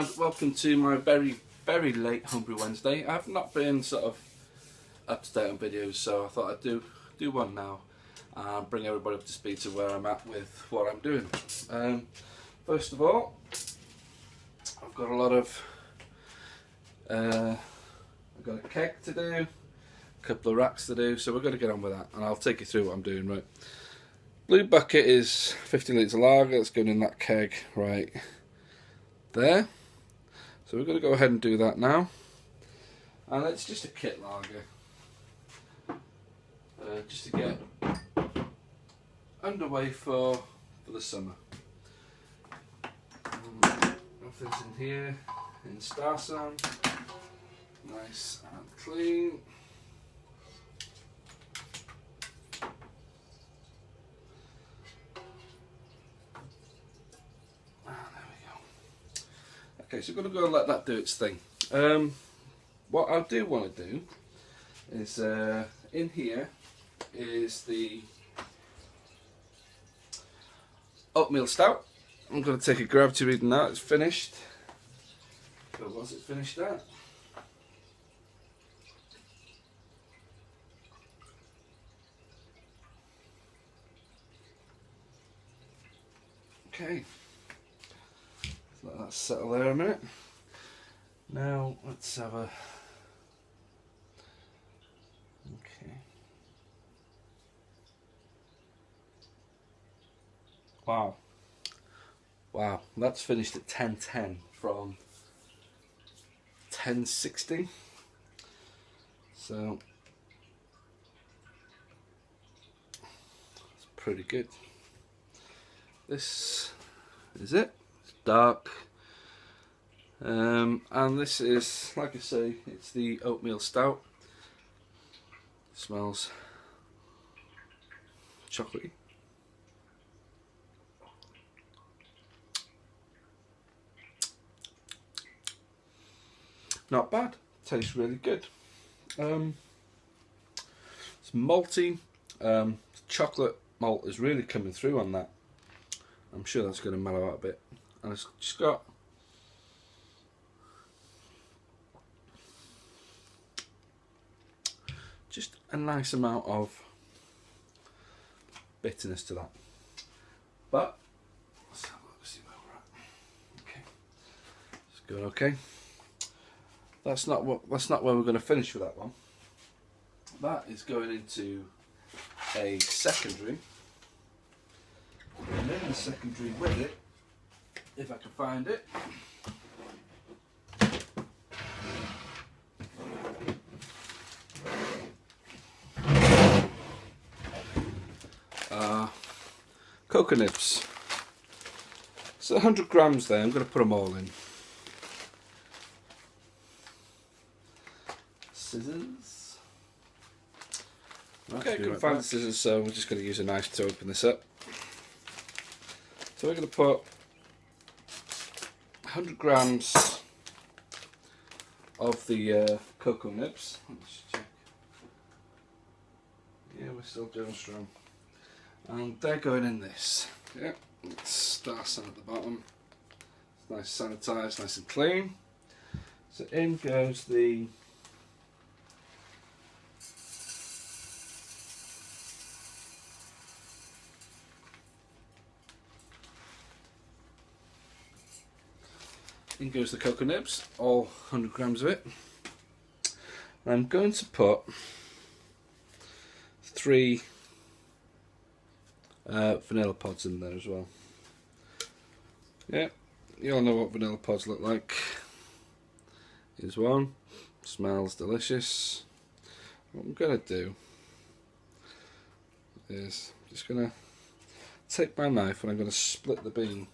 and welcome to my very late Homebrew Wednesday. I've not been sort of up to date on videos, so I thought I'd do one now and bring everybody up to speed to where I'm at with what I'm doing. First of all, I've got a lot of I've got a keg to do, a couple of racks to do, so we're going to get on with that and I'll take you through what I'm doing. Right, blue bucket is 50 litres of lager that's going in that keg right there. So we're going to go ahead and do that now, and it's just a kit lager, just to get underway for the summer. Everything's in here in Star Sand, nice and clean. Okay, so we're going to go and let that do its thing. What I do want to do is, in here is the oatmeal stout. I'm going to take a gravity reading now. It's finished. What was it finished at? Okay. Let that settle there a minute. Now let's have a... Okay. Wow. Wow, that's finished at 10:10 from 10:60. So it's pretty good. This is it. Dark, and this is, like I say, it's the oatmeal stout. Smells chocolatey. Not bad. Tastes really good. It's malty. Chocolate malt is really coming through on that. I'm sure that's going to mellow out a bit. And it's just got just a nice amount of bitterness to that. But let's have a look, see where we're at. Okay, it's going okay. That's not where we're going to finish with that one. That is going into a secondary, and in the secondary with it, if I can find it, cocoa nibs. So 100 grams there, I'm going to put them all in. Scissors. Okay, I couldn't find the scissors, so we're just going to use a knife to open this up. So we're going to put 100 grams of the cocoa nibs. Let's check. Yeah, we're still doing strong. And they're going in this. Yeah, it's Star Sand at the bottom. It's nice sanitised, nice and clean. So in goes the cocoa nibs, all 100 grams of it. And I'm going to put 3 vanilla pods in there as well. Yeah, you all know what vanilla pods look like. Here's one. Smells delicious. What I'm going to do is just going to take my knife and I'm going to split the bean.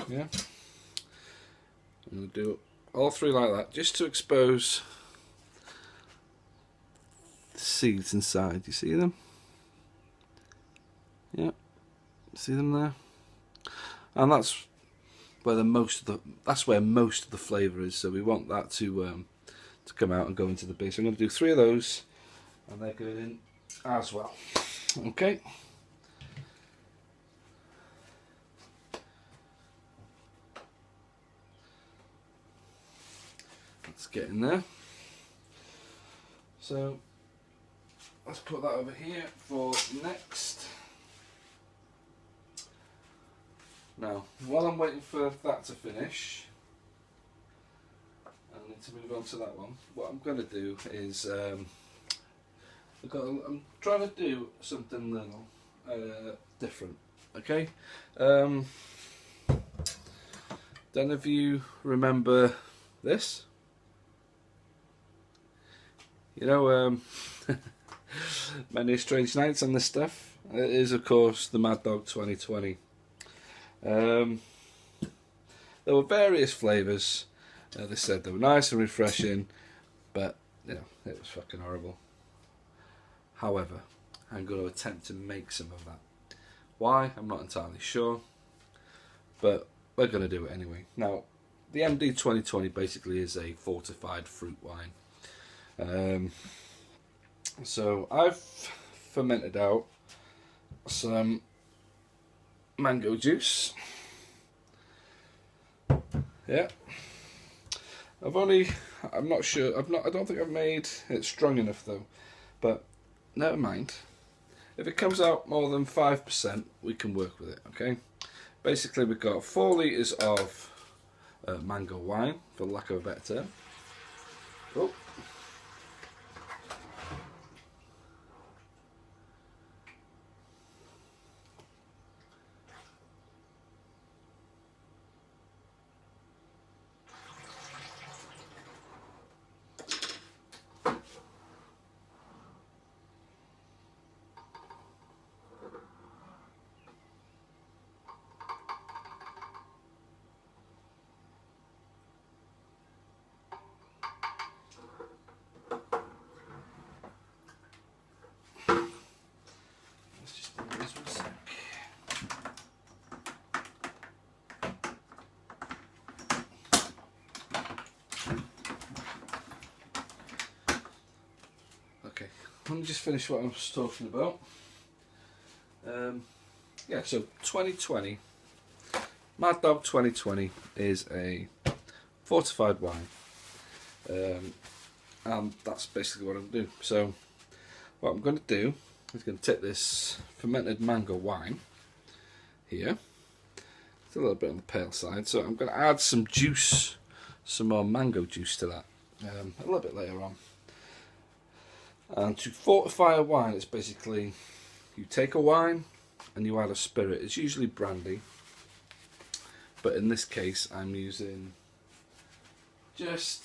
Yeah, I'm going to do all 3 like that, just to expose the seeds inside. You see them? Yeah, see them there? And that's where most of the flavour is. So we want that to come out and go into the base. I'm going to do 3 of those, and they're going in as well. Okay. Let's get in there. So let's put that over here for next. Now, while I'm waiting for that to finish, I need to move on to that one. What I'm going to do is, I'm trying to do something little different. Okay. Don't know if you remember this. You know, Many Strange Nights and this stuff. It is, of course, the Mad Dog 2020. There were various flavours. They said they were nice and refreshing, but you know, it was fucking horrible. However, I'm going to attempt to make some of that. Why? I'm not entirely sure, but we're going to do it anyway. Now, the MD 2020 basically is a fortified fruit wine. So I've fermented out some mango juice. Yeah. I don't think I've made it strong enough though, but never mind. If it comes out more than 5%, we can work with it, okay? Basically, we've got 4 litres of mango wine, for lack of a better term. Oh. Okay, let me just finish what I was talking about. Yeah, so 2020, Mad Dog 2020 is a fortified wine. And that's basically what I'm going to do. So, what I'm going to do is going to take this fermented mango wine here. It's a little bit on the pale side, so I'm going to add some juice, some more mango juice to that a little bit later on. And to fortify a wine, it's basically you take a wine and you add a spirit. It's usually brandy, but in this case I'm using just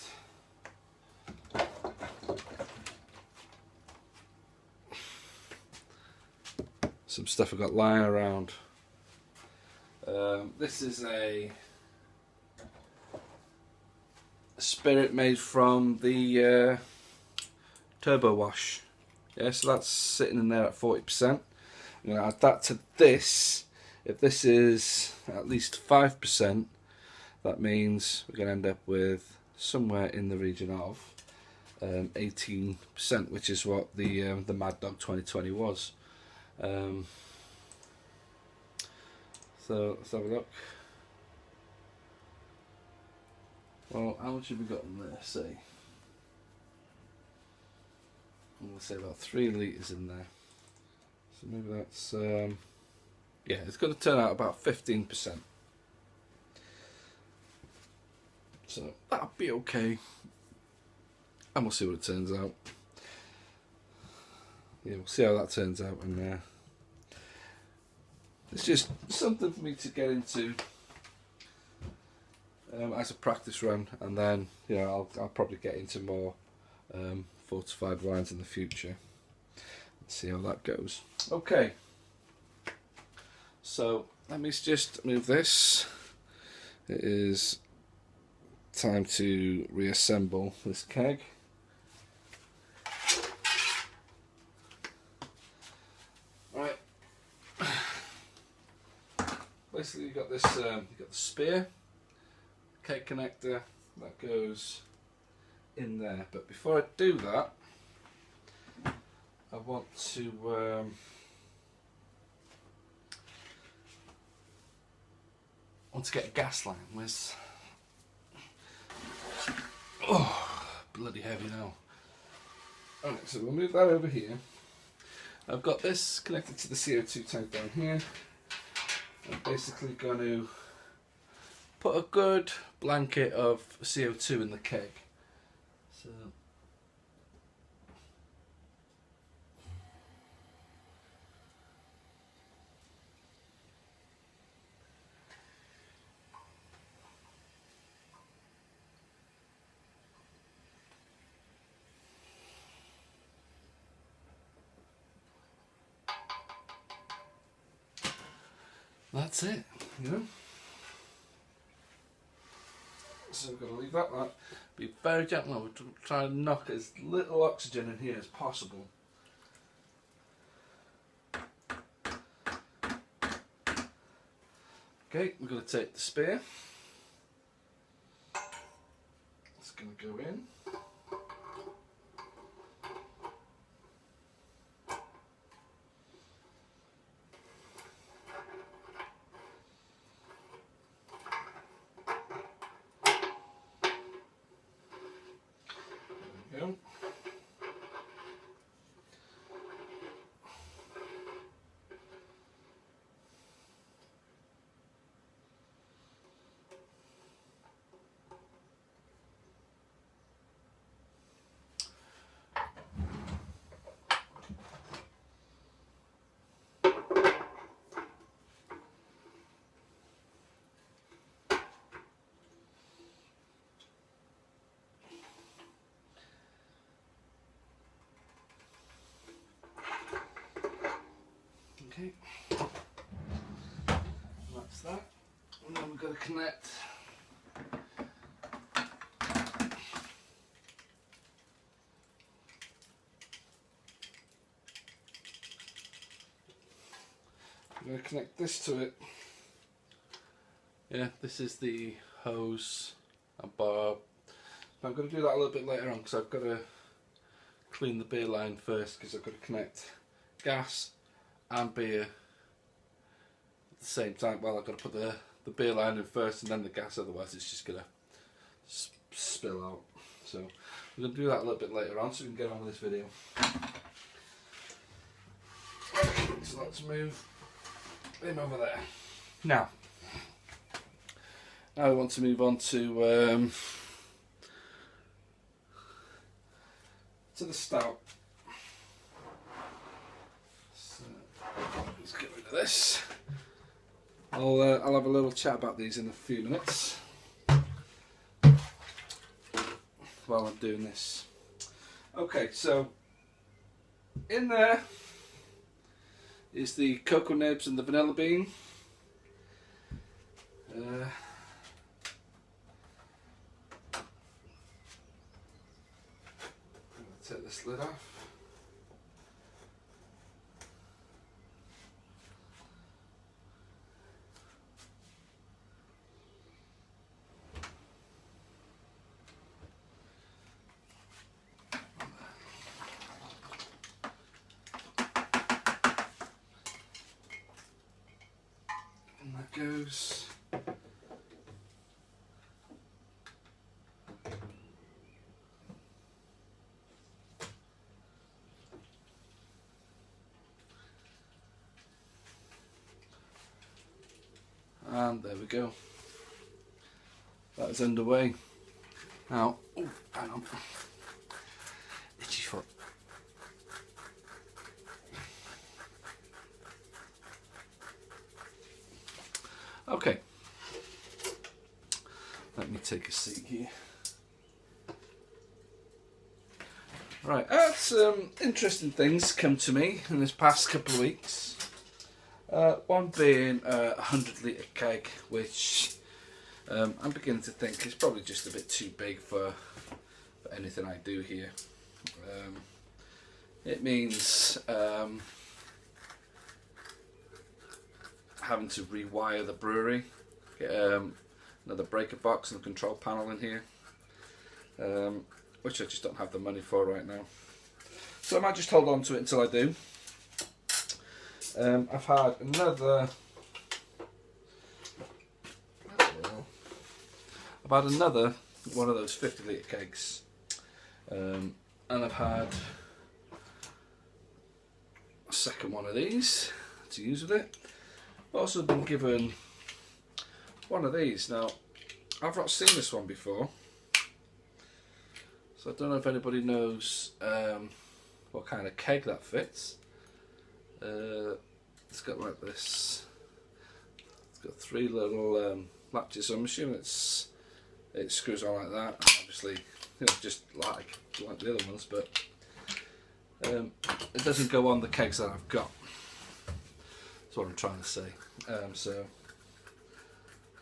some stuff I've got lying around. This is a spirit made from the turbo wash. Yeah, so that's sitting in there at 40%. I'm going to add that to this. If this is at least 5%, that means we're going to end up with somewhere in the region of 18%, which is what the Mad Dog 2020 was. So let's have a look. Well, how much have we got in there? Say, I'm going to say about 3 litres in there. So maybe that's yeah, it's going to turn out about 15%. So that'll be okay, and we'll see what it turns out. Yeah, we'll see how that turns out, and it's just something for me to get into as a practice run, and then you know I'll probably get into more fortified wines in the future. Let's see how that goes. Okay, so let me just move this. It is time to reassemble this keg. Right. Basically, you got this. You got the spear, keg connector that goes in there. But before I do that, I want to get a gas line. Where's... Oh, bloody heavy now. Alright, so we'll move that over here. I've got this connected to the CO2 tank down here. I'm basically going to put a good blanket of CO2 in the keg. So that's it, you know. So we're going to leave that. Be very gentle. We're trying to knock as little oxygen in here as possible. Okay, we're going to take the spear. It's going to go in. There we go. Okay, that's that, and then we're going to connect this to it. Yeah, this is the hose and bar. I'm going to do that a little bit later on because I've got to clean the beer line first, because I've got to connect gas and beer at the same time. Well, I've got to put the beer line in first and then the gas, otherwise it's just going to spill out. So we're going to do that a little bit later on so we can get on with this video. So let's move him over there. Now I want to move on to the stout. So let's get rid of this. I'll have a little chat about these in a few minutes while I'm doing this. Okay, so in there is the cocoa nibs and the vanilla bean. Take this lid off. And that goes. And there we go. That is underway. Now, oh, hang on. Itchy foot. Okay. Let me take a seat here. Right, some interesting things come to me in this past couple of weeks. One being a 100 litre keg, which I'm beginning to think is probably just a bit too big for anything I do here. It means having to rewire the brewery, get another breaker box and a control panel in here, which I just don't have the money for right now. So I might just hold on to it until I do. I've had another one of those 50-litre kegs, and I've had a second one of these to use with it. I've also been given one of these. Now, I've not seen this one before, so I don't know if anybody knows what kind of keg that fits. It's got like this. It's got 3 little latches, so I'm assuming it screws on like that. And obviously, just like the other ones, but it doesn't go on the kegs that I've got. That's what I'm trying to say. So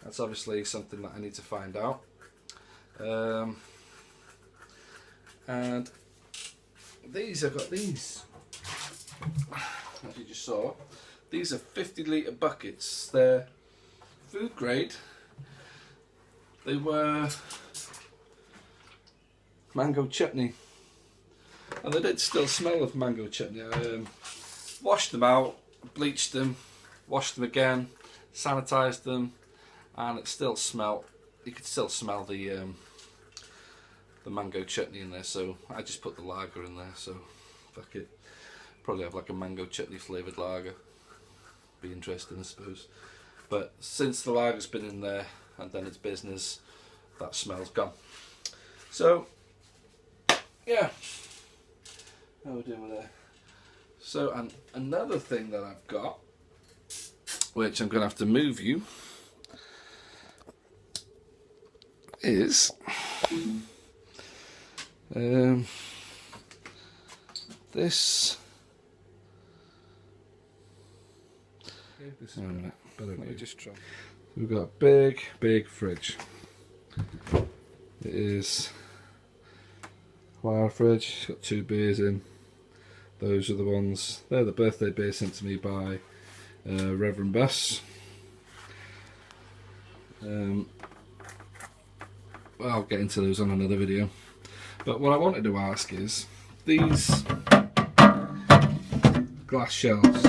that's obviously something that I need to find out. And these, I've got these. As you just saw, these are 50-litre buckets. They're food grade. They were mango chutney, and they did still smell of mango chutney. I washed them out, bleached them, washed them again, sanitised them, and it still smelled. You could still smell the mango chutney in there. So I just put the lager in there. So fuck it. Probably have like a mango chutney flavoured lager. Be interesting, I suppose. But since the lager's been in there and done its business, that smell's gone. So yeah, how are we doing with that? So, and another thing that I've got, which I'm going to have to move you, is this. Let me just try. We've got a big fridge. It is our fridge. It's got 2 beers in. Those are the ones. They're the birthday beers sent to me by Reverend Bus. Well, I'll get into those on another video. But what I wanted to ask is, these glass shelves,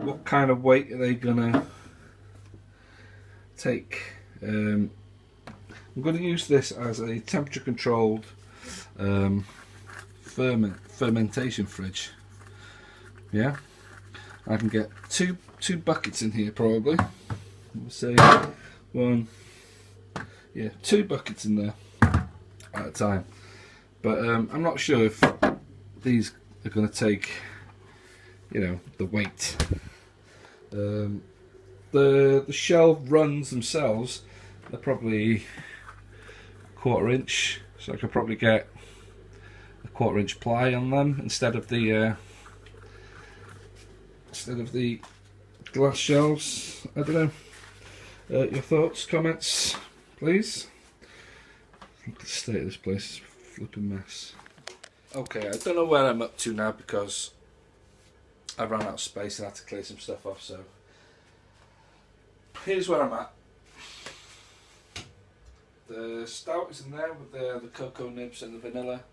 what kind of weight are they gonna take? I'm going to use this as a temperature controlled fermentation fridge. Yeah, I can get two buckets in here probably. We'll say 2 buckets in there at a time. But I'm not sure if these are going to take, the weight. The shelf runs themselves, they're probably 1/4 inch, so I could probably get a 1/4 inch ply on them instead of the glass shelves. I don't know. Your thoughts, comments, please. Look at the state of this place, it's a flipping mess. Okay, I don't know where I'm up to now because I ran out of space and had to clear some stuff off, so here's where I'm at. The stout is in there with the cocoa nibs and the vanilla.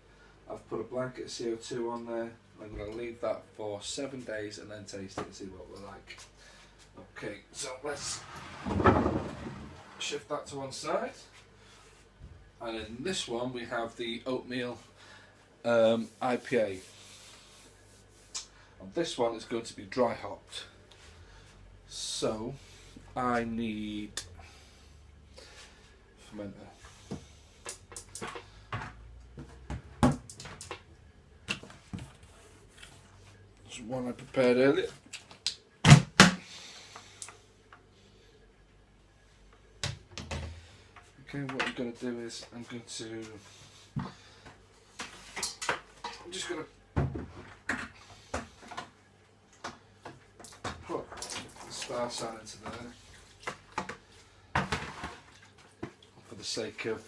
I've put a blanket of CO2 on there. I'm going to leave that for 7 days and then taste it and see what we're like. Okay, so let's shift that to one side. And in this one we have the oatmeal IPA. And this one is going to be dry hopped. So I need fermenter. This is one I prepared earlier. Okay, what I'm going to do is I'm just going to put the star sign into there for the sake of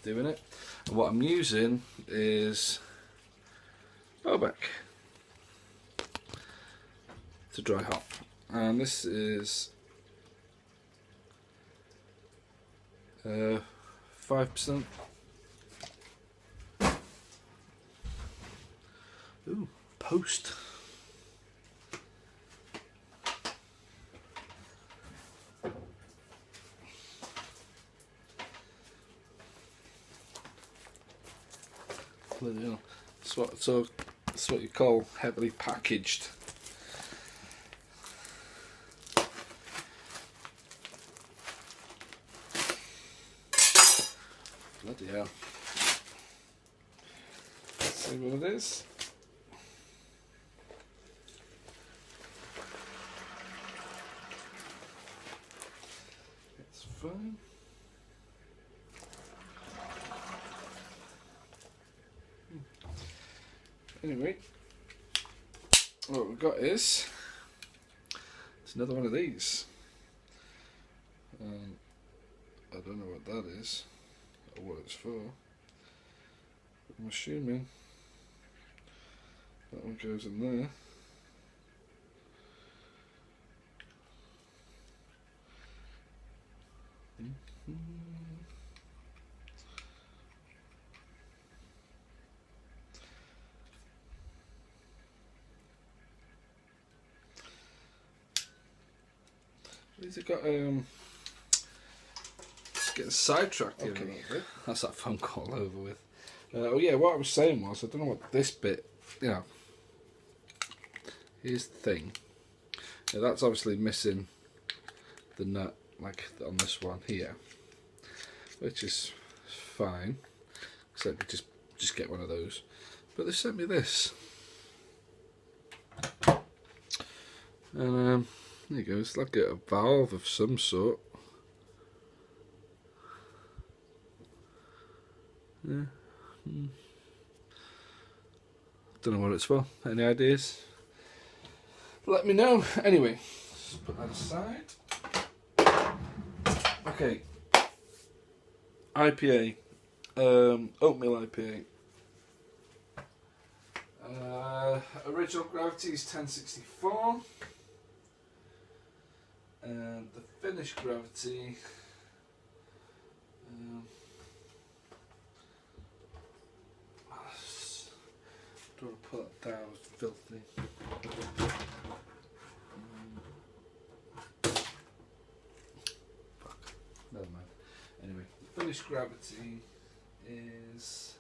doing it. And what I'm using is Bobek to dry hop, and this is 5%. Ooh, post. That's what you call heavily packaged. Bloody hell. Let's see what it is. It's fine. Anyway, what we've got is it's another one of these. I don't know what that is or what it's for. I'm assuming that one goes in there. These have got just getting sidetracked here a little bit. That's that phone call over with. Oh yeah, what I was saying was, I don't know what this bit, you know, here's the thing. Now that's obviously missing the nut, like on this one here, which is fine, except you just get one of those. But they sent me this, and there you go. It's like a valve of some sort. Yeah. Don't know what it's for. Any ideas? Let me know. Anyway, just put that aside. Okay. IPA. Oatmeal IPA. Original gravity is 1064. And the finished gravity. Don't want to put that down, it's filthy. Fuck, never mind. Anyway, the finished gravity is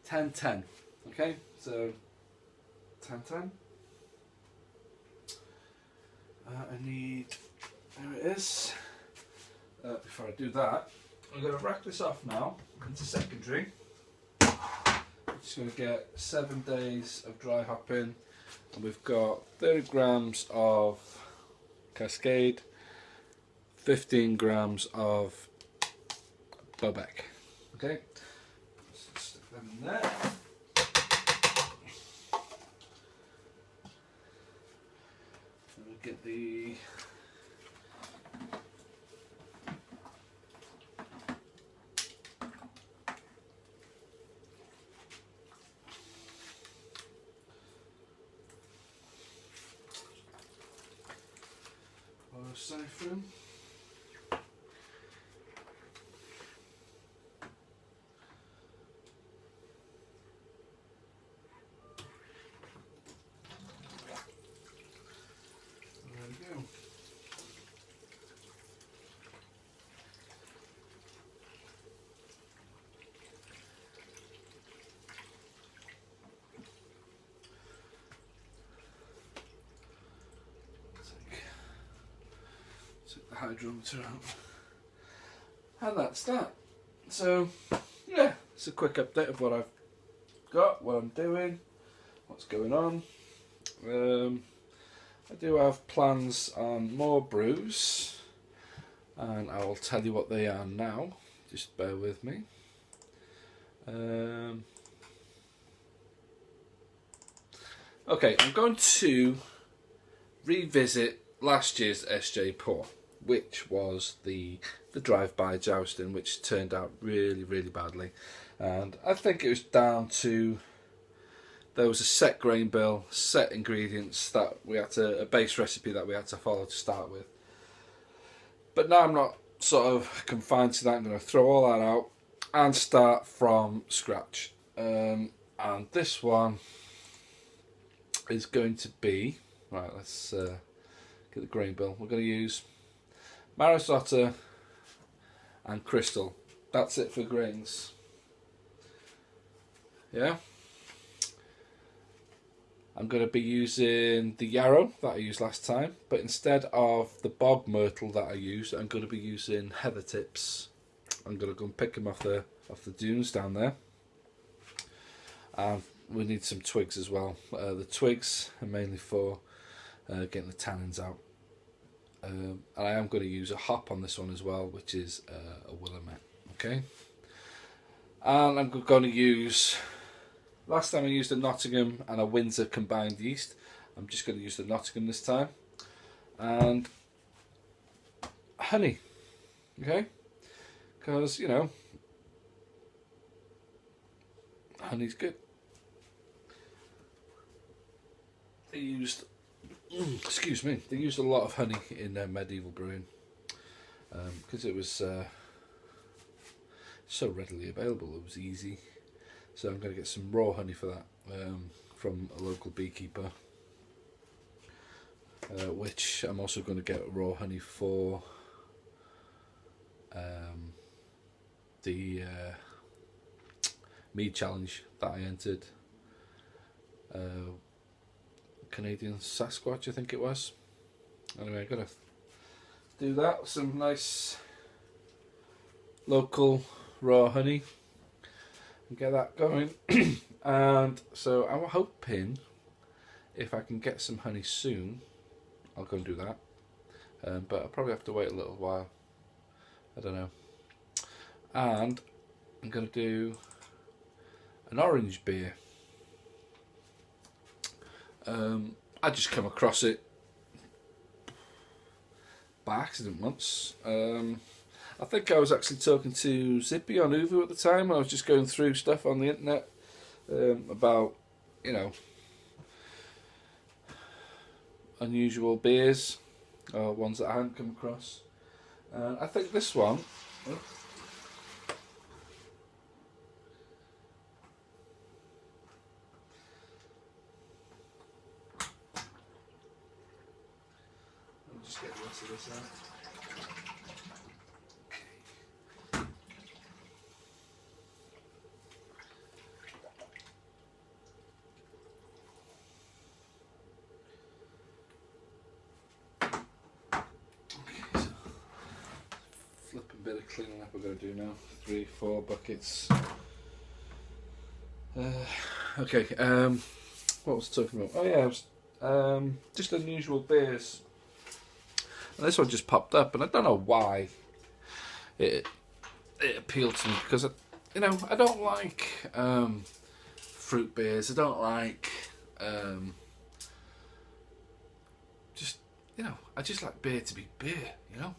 1010. Okay, so 1010. I need, there it is. Before I do that, I'm going to rack this off now into secondary. I'm just going to get 7 days of dry hopping, and we've got 30 grams of Cascade, 15 grams of Bobek. Okay, let's stick them in there. Get the siphon. Take the hydrometer out. And that's that. So, yeah, it's a quick update of what I've got, what I'm doing, what's going on. I do have plans on more brews, and I will tell you what they are now. Just bear with me. Okay, I'm going to revisit last year's SJ Pour, which was the drive-by jousting, which turned out really, really badly. And I think it was down to there was a set grain bill, set ingredients that we had to, a base recipe that we had to follow to start with. But now I'm not sort of confined to that. I'm going to throw all that out and start from scratch. And this one is going to be, right, let's get the grain bill. We're going to use Maris Otter and Crystal. That's it for grains. Yeah. I'm going to be using the yarrow that I used last time, but instead of the bog myrtle that I used, I'm going to be using heather tips. I'm going to go and pick them off the dunes down there. And we need some twigs as well. The twigs are mainly for getting the tannins out. And I am going to use a hop on this one as well, which is a willamette. Okay. And I'm going to use, last time I used a Nottingham and a Windsor combined yeast. I'm just going to use the Nottingham this time. And honey. Okay. Because, you know, honey's good. They used, excuse me, they used a lot of honey in medieval brewing because it was so readily available. It was easy. So I'm going to get some raw honey for that from a local beekeeper, which I'm also going to get raw honey for the mead challenge that I entered. Canadian Sasquatch, I think it was. Anyway, I'm going to do that. Some nice local raw honey and get that going. And so I'm hoping if I can get some honey soon, I'll go and do that. But I'll probably have to wait a little while. I don't know. And I'm going to do an orange beer. I just come across it by accident once. I think I was actually talking to Zippy on Uvu at the time. I was just going through stuff on the internet about, you know, unusual beers or ones that I hadn't come across. I think this one. Just get the rest of this out. Okay, so flipping bit of cleaning up we're going to do now. 3-4 buckets. Okay, what was I talking about? Oh yeah, it was just unusual beers. And this one just popped up, and I don't know why it appealed to me, because I don't like fruit beers. I don't like I just like beer to be beer. Do you know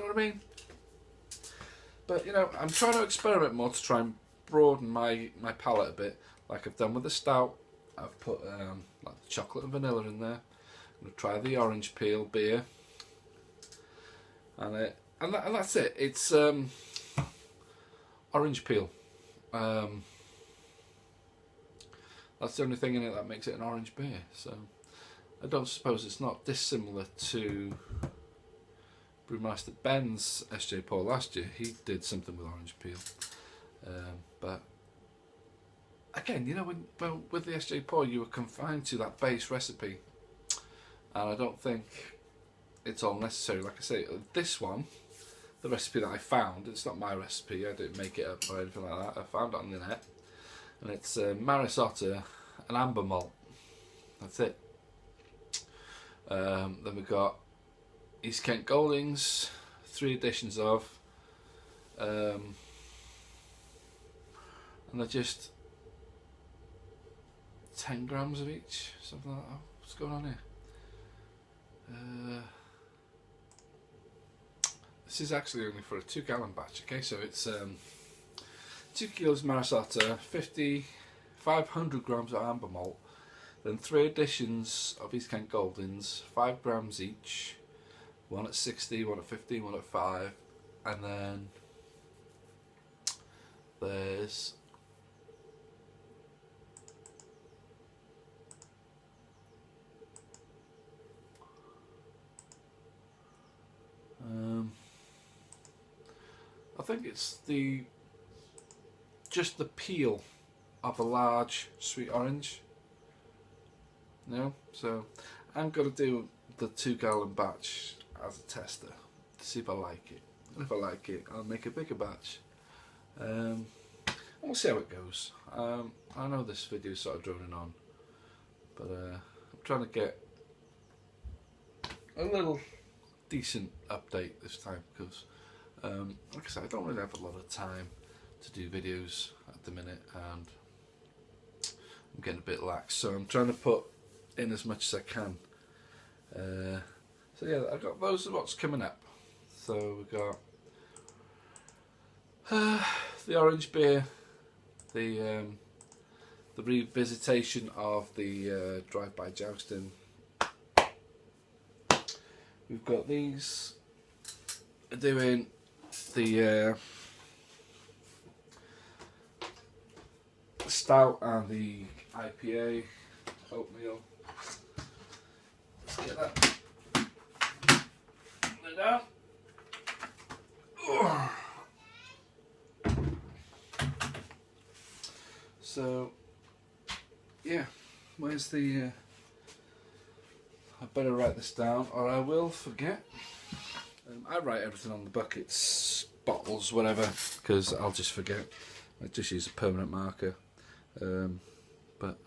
what I mean? But I'm trying to experiment more to try and broaden my palate a bit, like I've done with the stout. I've put like chocolate and vanilla in there. I'm gonna try the orange peel beer. And that's it. It's orange peel. That's the only thing in it that makes it an orange beer. So I don't suppose it's not dissimilar to Brewmaster Ben's SJ Paul last year. He did something with orange peel. But again, with the SJ Paul, you were confined to that base recipe, and I don't think it's all necessary. Like I say, this one, the recipe that I found, it's not my recipe, I didn't make it up or anything like that, I found it on the net, and it's Maris Otter and amber malt. That's it. Then we've got East Kent Goldings, 3 editions of, and they're just 10 grams of each, something like that. What's going on here? This is actually only for a 2-gallon batch. Okay, so it's 2 kilos Maris Otter, 50 500 grams of amber malt, then 3 additions of East Kent Goldings, 5 grams each, one at 60, one at 15, one at 5, and then there's I think it's just the peel of a large sweet orange. No, so I'm gonna do the 2-gallon batch as a tester to see if I like it. And if I like it, I'll make a bigger batch. We'll see how it goes. I know this video is sort of droning on, but I'm trying to get a little decent update this time because, like I said, I don't really have a lot of time to do videos at the minute, and I'm getting a bit lax. So I'm trying to put in as much as I can. So yeah, I got those are what's coming up. So we've got the orange beer, the revisitation of the drive-by jousting. We've got these doing the stout and the IPA oatmeal. Let's get that lid out. So yeah, where's the I better write this down or I will forget. I write everything on the buckets, bottles, whatever, because I'll just forget. I just use a permanent marker, but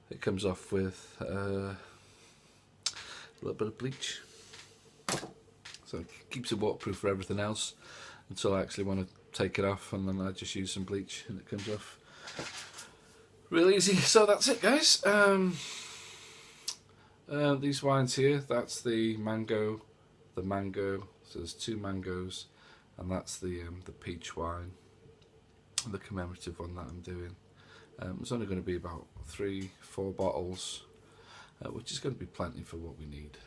it comes off with a little bit of bleach, so it keeps it waterproof for everything else until I actually want to take it off, and then I just use some bleach and it comes off real easy. So that's it, guys. These wines here, that's the mango, so there's 2 mangoes, and that's the peach wine, the commemorative one that I'm doing. It's only going to be about 3-4 bottles, which is going to be plenty for what we need.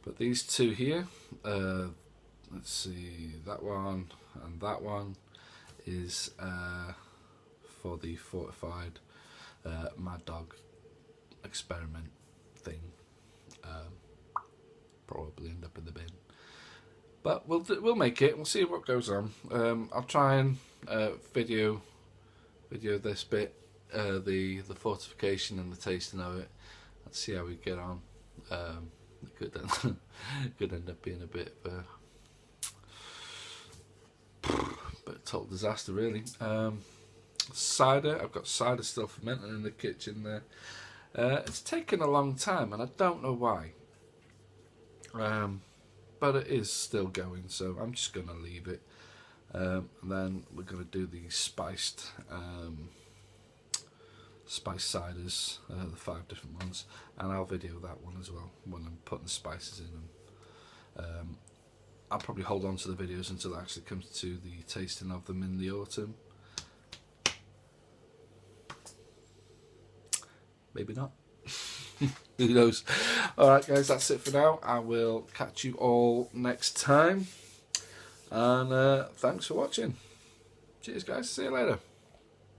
But these 2 here, let's see, that one and that one is for the fortified Mad Dog experiment thing. Probably end up in the bin, but we'll make it. We'll see what goes on. I'll try and video this bit, the fortification and the tasting of it. Let's see how we get on. It could end up being a bit of a total disaster, really. Cider, I've got cider still fermenting in the kitchen there. It's taken a long time, and I don't know why. But it is still going, so I'm just going to leave it. And then we're going to do the spiced ciders, the 5 different ones, and I'll video that one as well when I'm putting the spices in them. I'll probably hold on to the videos until it actually comes to the tasting of them in the autumn. Maybe not. Who knows? Alright guys, that's it for now. I will catch you all next time. And thanks for watching. Cheers guys, see you later.